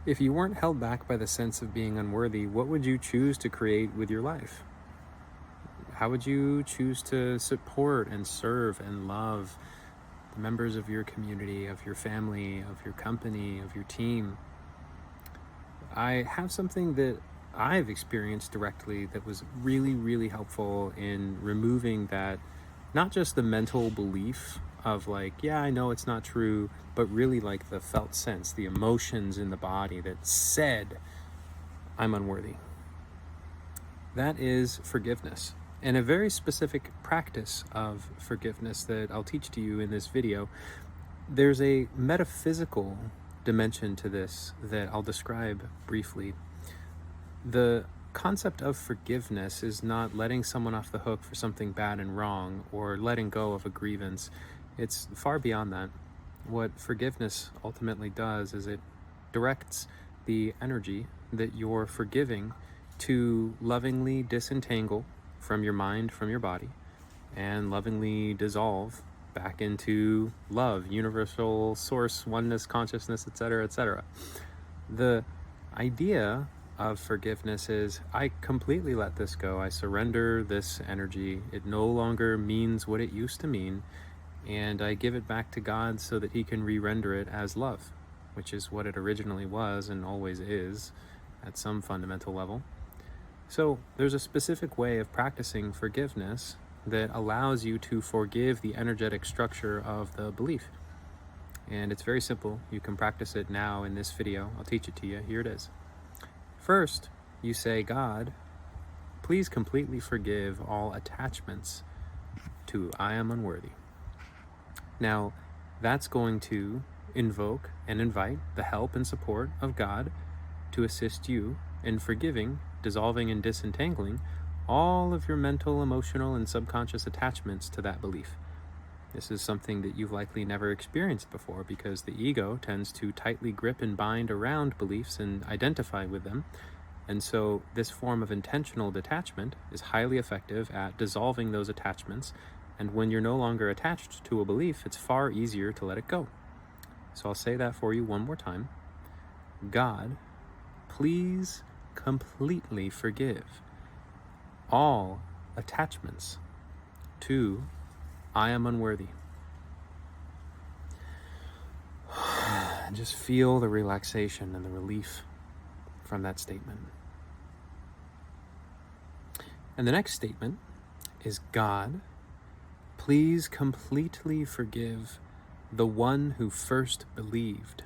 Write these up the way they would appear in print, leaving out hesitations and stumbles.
If you weren't held back by the sense of being unworthy, what would you choose to create with your life? How would you choose to support and serve and love the members of your community, of your family, of your company, of your team? I have something that I've experienced directly that was really, really helpful in removing that, not just the mental belief of like, yeah, I know it's not true, but really like the felt sense, the emotions in the body that said, I'm unworthy. That is forgiveness. And a very specific practice of forgiveness that I'll teach to you in this video. There's a metaphysical dimension to this that I'll describe briefly. The concept of forgiveness is not letting someone off the hook for something bad and wrong or letting go of a grievance. It's far beyond that. What forgiveness ultimately does is it directs the energy that you're forgiving to lovingly disentangle from your mind, from your body, and lovingly dissolve back into love, universal source, oneness, consciousness, etc., etc. The idea of forgiveness is I completely let this go. I surrender this energy. It no longer means what it used to mean, and I give it back to God so that He can re-render it as love, which is what it originally was and always is at some fundamental level. So there's a specific way of practicing forgiveness that allows you to forgive the energetic structure of the belief. And it's very simple. You can practice it now in this video. I'll teach it to you. Here it is. First, you say, God, please completely forgive all attachments to I am unworthy. Now, that's going to invoke and invite the help and support of God to assist you in forgiving, dissolving, and disentangling all of your mental, emotional, and subconscious attachments to that belief. This is something that you've likely never experienced before because the ego tends to tightly grip and bind around beliefs and identify with them. And so this form of intentional detachment is highly effective at dissolving those attachments. And when you're no longer attached to a belief, it's far easier to let it go. So I'll say that for you one more time. God, please completely forgive all attachments to I am unworthy. Just feel the relaxation and the relief from that statement. And the next statement is, God, please completely forgive the one who first believed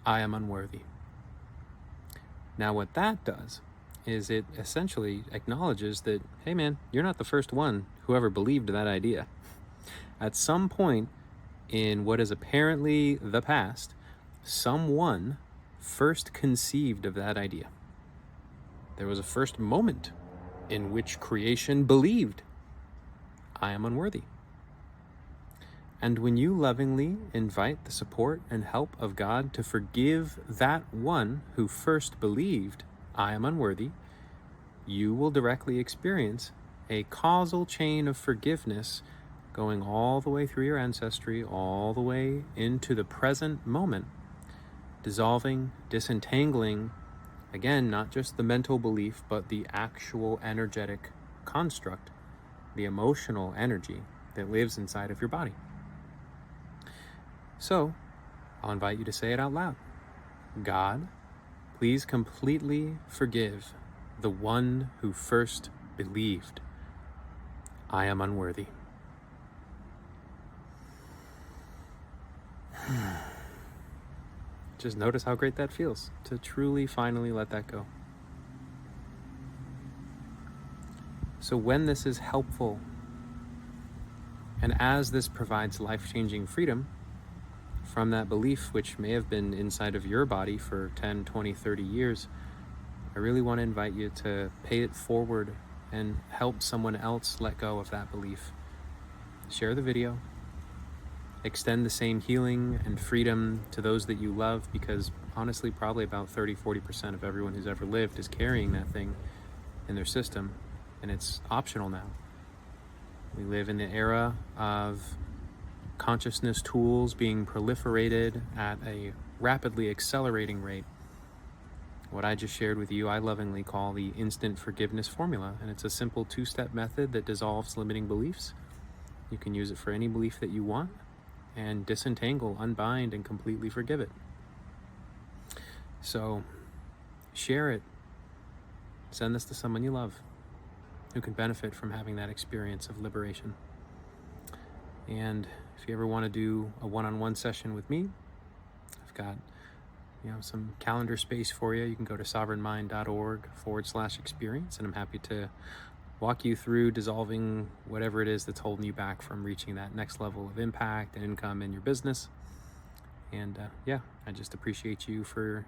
I am unworthy. Now what that does is it essentially acknowledges that, hey man, you're not the first one who ever believed that idea. At some point in what is apparently the past, someone first conceived of that idea. There was a first moment in which creation believed, I am unworthy. And when you lovingly invite the support and help of God to forgive that one who first believed, I am unworthy, you will directly experience a causal chain of forgiveness going all the way through your ancestry, all the way into the present moment, dissolving, disentangling, again, not just the mental belief, but the actual energetic construct, the emotional energy that lives inside of your body. So, I'll invite you to say it out loud. God, please completely forgive the one who first believed I am unworthy. Just notice how great that feels to truly, finally let that go. So when this is helpful, and as this provides life-changing freedom from that belief which may have been inside of your body for 10, 20, 30 years, I really want to invite you to pay it forward and help someone else let go of that belief. Share the video. Extend the same healing and freedom to those that you love, because honestly, probably about 30-40% of everyone who's ever lived is carrying that thing in their system, and it's optional now. We live in the era of consciousness tools being proliferated at a rapidly accelerating rate. What I just shared with you, I lovingly call the instant forgiveness formula, and it's a simple 2-step method that dissolves limiting beliefs. You can use it for any belief that you want and disentangle, unbind, and completely forgive it. So share it. Send this to someone you love who can benefit from having that experience of liberation. And if you ever want to do a one-on-one session with me, I've got some calendar space for you. You can go to sovereignmind.org/experience, and I'm happy to walk you through dissolving whatever it is that's holding you back from reaching that next level of impact and income in your business. And I just appreciate you for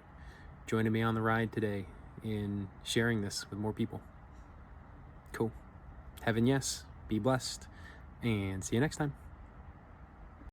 joining me on the ride today in sharing this with more people. Cool. Heaven, yes. Be blessed. And see you next time.